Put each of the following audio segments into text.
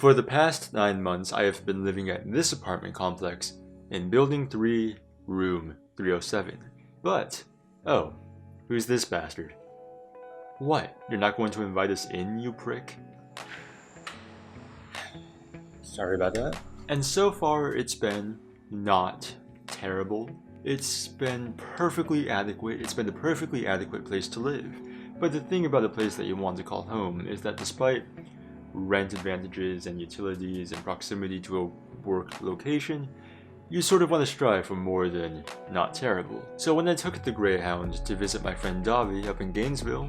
For the past 9 months, I have been living at this apartment complex in Building 3, Room 307. But, oh, who's this bastard? What? You're not going to invite us in, you prick? Sorry about that. And so far, it's been not terrible. It's been perfectly adequate. It's been the perfectly adequate place to live. But the thing about a place that you want to call home is that despite rent advantages and utilities and proximity to a work location, you sort of want to strive for more than not terrible. So when I took the Greyhound to visit my friend Davi up in Gainesville,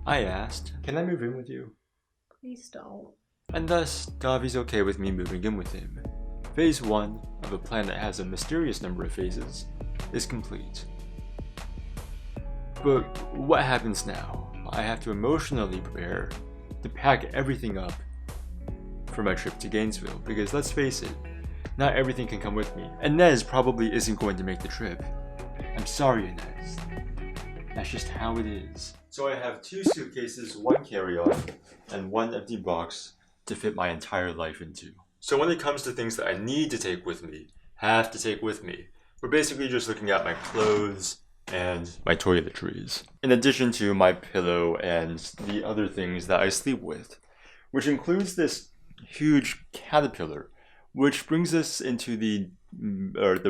I asked, "Can I move in with you?" Please don't. And thus, Davi's okay with me moving in with him. Phase 1 of a plan that has a mysterious number of phases is complete. But what happens now? I have to emotionally prepare to pack everything up for my trip to Gainesville, because let's face it, not everything can come with me, and Nez probably isn't going to make the trip. I'm sorry, Nez. That's just how it is. So I have 2 suitcases, 1 carry-on, and 1 empty box to fit my entire life into. So when it comes to things that I need to take with me, have to take with me, we're basically just looking at my clothes and my toiletries, in addition to my pillow and the other things that I sleep with, which includes this huge caterpillar, which brings us into the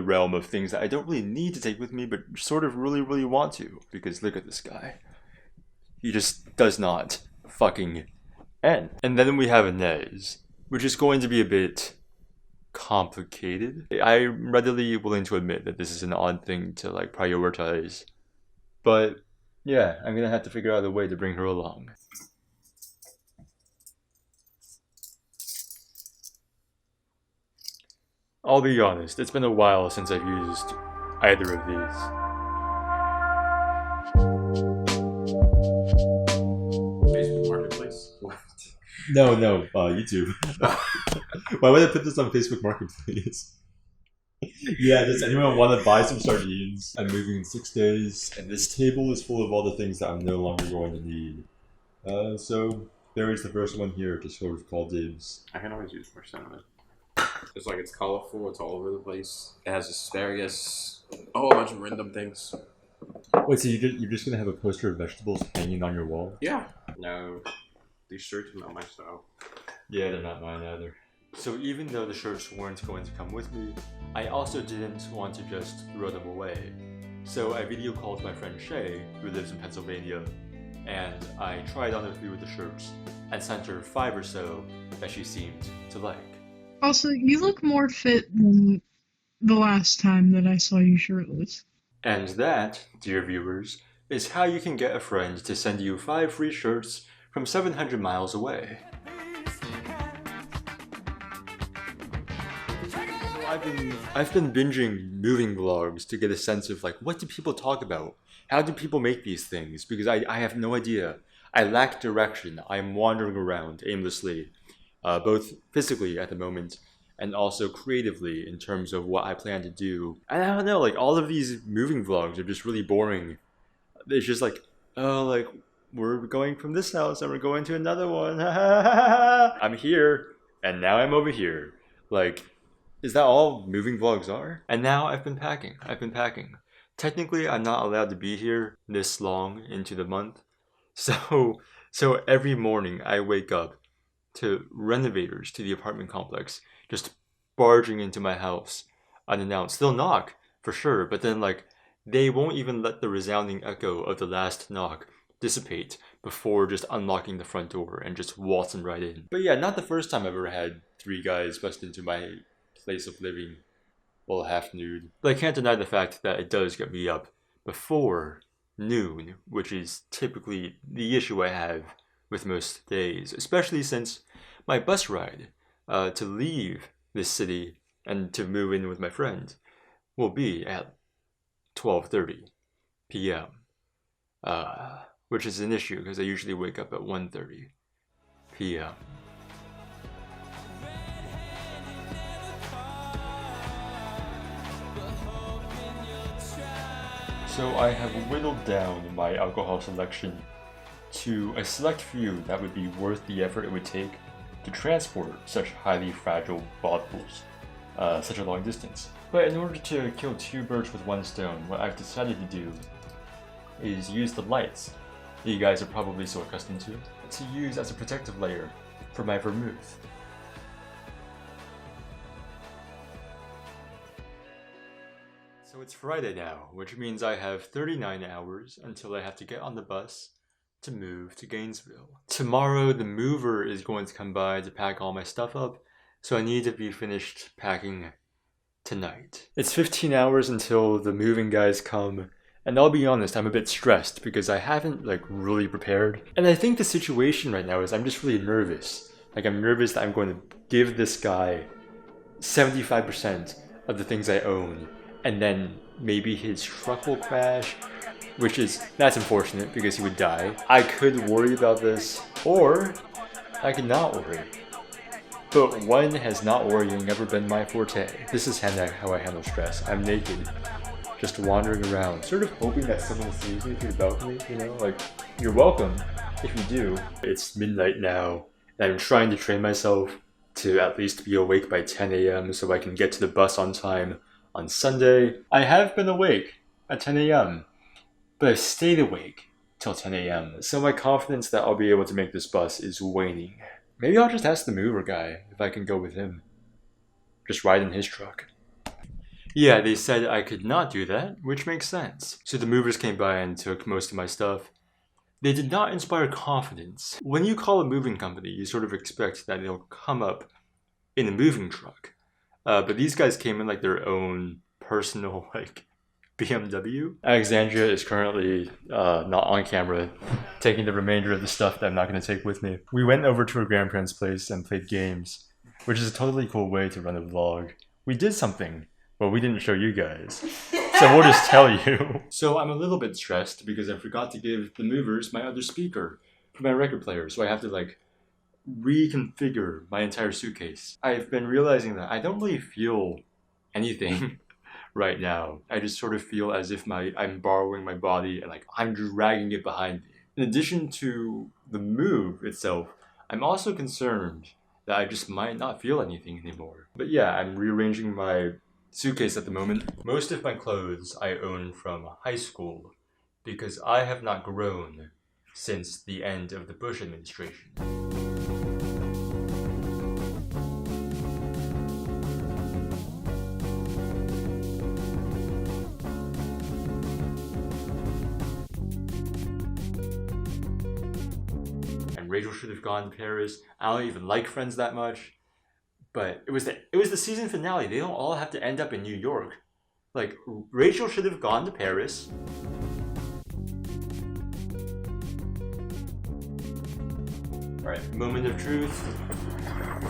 realm of things that I don't really need to take with me, but sort of really want to, because look at this guy. He just does not fucking end. And then we have a Nez, which is going to be a bit complicated. I'm readily willing to admit that this is an odd thing to like prioritize, but yeah, I'm gonna have to figure out a way to bring her along. I'll be honest, it's been a while since I've used either of these. Facebook Marketplace? No, YouTube. Why would I put this on Facebook Marketplace? Yeah, does anyone want to buy some sardines? I'm moving in 6 days, and this table is full of all the things that I'm no longer going to need. So there is the first one here to sort of call dibs. I can always use more cinnamon. It's like, it's colorful, it's all over the place. It has asparagus, a whole bunch of random things. Wait, so you're just gonna have a poster of vegetables hanging on your wall? Yeah. No, these shirts are not my style. Yeah, they're not mine either. So even though the shirts weren't going to come with me, I also didn't want to just throw them away. So I video called my friend Shay, who lives in Pennsylvania, and I tried on a few of the shirts and sent her 5 or so that she seemed to like. Also, you look more fit than the last time that I saw you shirtless. And that, dear viewers, is how you can get a friend to send you 5 free shirts from 700 miles away. I've been binging moving vlogs to get a sense of like, what do people talk about? How do people make these things? Because I have no idea. I lack direction. I'm wandering around aimlessly, both physically at the moment and also creatively in terms of what I plan to do. And I don't know, like all of these moving vlogs are just really boring. It's just like, oh, like we're going from this house and we're going to another one. I'm here and now I'm over here. Like, is that all moving vlogs are? And now I've been packing. Technically, I'm not allowed to be here this long into the month. So every morning I wake up to renovators to the apartment complex just barging into my house unannounced. They'll knock for sure, but then like they won't even let the resounding echo of the last knock dissipate before just unlocking the front door and just waltzing right in. But yeah, not the first time I've ever had 3 guys bust into my place of living while half nude. But I can't deny the fact that it does get me up before noon, which is typically the issue I have with most days, especially since my bus ride to leave this city and to move in with my friend will be at 12:30 p.m. Which is an issue because I usually wake up at 1:30 p.m. So I have whittled down my alcohol selection to a select few that would be worth the effort it would take to transport such highly fragile bottles such a long distance. But in order to kill two birds with one stone, what I've decided to do is use the lights that you guys are probably so accustomed to use as a protective layer for my vermouth. So it's Friday now, which means I have 39 hours until I have to get on the bus to move to Gainesville. Tomorrow the mover is going to come by to pack all my stuff up, so I need to be finished packing tonight. It's 15 hours until the moving guys come, and I'll be honest, I'm a bit stressed because I haven't really prepared. And I think the situation right now is I'm just really nervous. I'm nervous that I'm going to give this guy 75% of the things I own, and then maybe his truck will crash, that's unfortunate because he would die. I could worry about this, or I could not worry. But one has not worrying ever been my forte. This is how I handle stress. I'm naked, just wandering around, sort of hoping that someone sees me through the balcony, you're welcome if you do. It's midnight now, and I'm trying to train myself to at least be awake by 10 a.m. so I can get to the bus on time on Sunday. I have been awake at 10 a.m., but I've stayed awake till 10 a.m. So my confidence that I'll be able to make this bus is waning. Maybe I'll just ask the mover guy if I can go with him. Just ride in his truck. Yeah, they said I could not do that, which makes sense. So the movers came by and took most of my stuff. They did not inspire confidence. When you call a moving company, you sort of expect that they'll come up in a moving truck. But these guys came in their own personal BMW. Alexandria is currently not on camera, taking the remainder of the stuff that I'm not going to take with me. We went over to her grandparents' place and played games, which is a totally cool way to run a vlog. We did something, but we didn't show you guys. So we'll just tell you. So I'm a little bit stressed because I forgot to give the movers my other speaker for my record player, so I have to reconfigure my entire suitcase. I've been realizing that I don't really feel anything right now. I just sort of feel as if I'm borrowing my body and I'm dragging it behind me. In addition to the move itself, I'm also concerned that I just might not feel anything anymore. But yeah, I'm rearranging my suitcase at the moment. Most of my clothes I own from high school because I have not grown since the end of the Bush administration. Rachel should have gone to Paris. I don't even like Friends that much, but it was the season finale. They don't all have to end up in New York. Rachel should have gone to Paris. Alright, moment of truth.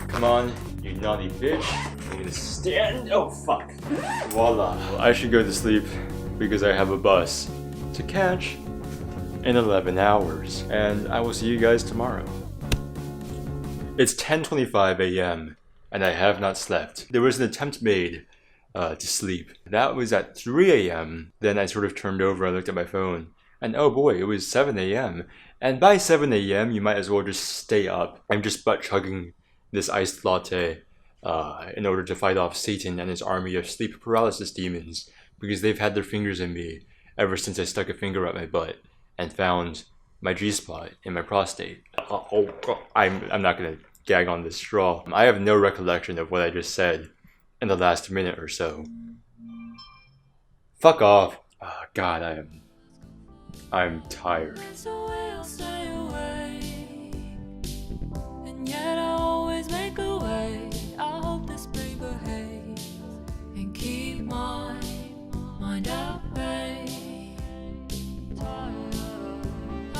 Come on, you naughty bitch. I'm gonna stand. Oh fuck. Voila. Well, I should go to sleep because I have a bus to catch in 11 hours, and I will see you guys tomorrow. It's 10:25 a.m. and I have not slept. There was an attempt made to sleep. That was at 3 a.m. Then I sort of turned over and looked at my phone, and oh boy, it was 7 a.m. And by 7 a.m. you might as well just stay up. I'm just butt chugging this iced latte in order to fight off Satan and his army of sleep paralysis demons, because they've had their fingers in me ever since I stuck a finger up my butt and found my G-spot in my prostate. I'm not gonna gag on this straw. I have no recollection of what I just said in the last minute or so. Fuck off. Oh, God, I'm tired. And yet I always make a way. I hope this spring behave and keep my mind at bay.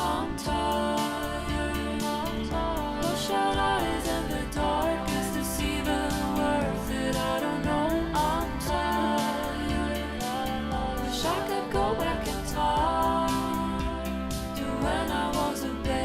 I'm tired, bloodshot eyes and the dark is deceiving, worth it, I don't know. I'm tired, wish I could go back in time to when I was a baby.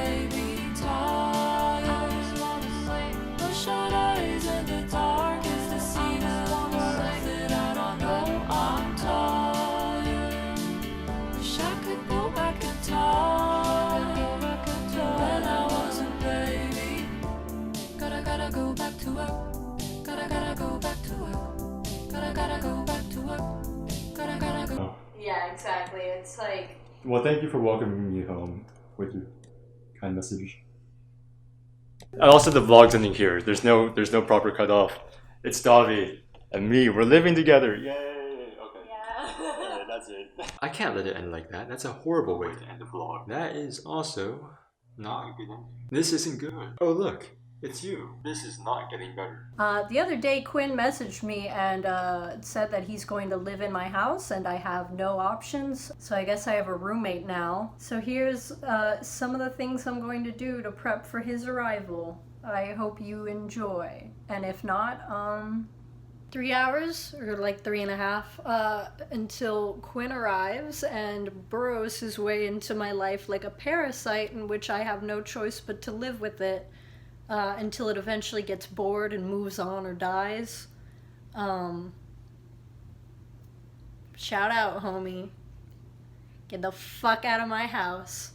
exactly. It's like... Well, thank you for welcoming me home with your kind message. And also, the vlog's ending here. There's no proper cutoff. It's Davi and me. We're living together. Yay! Okay. Yeah. That's it. I can't let it end like that. That's a horrible way to end the vlog. That is also not a good ending. This isn't good. Oh look, it's you. This is not getting better. The other day, Quinn messaged me and said that he's going to live in my house and I have no options. So I guess I have a roommate now. So here's some of the things I'm going to do to prep for his arrival. I hope you enjoy. And if not, 3 hours, or like 3.5, until Quinn arrives and burrows his way into my life like a parasite in which I have no choice but to live with it. Until it eventually gets bored and moves on or dies. Shout out, homie. Get the fuck out of my house.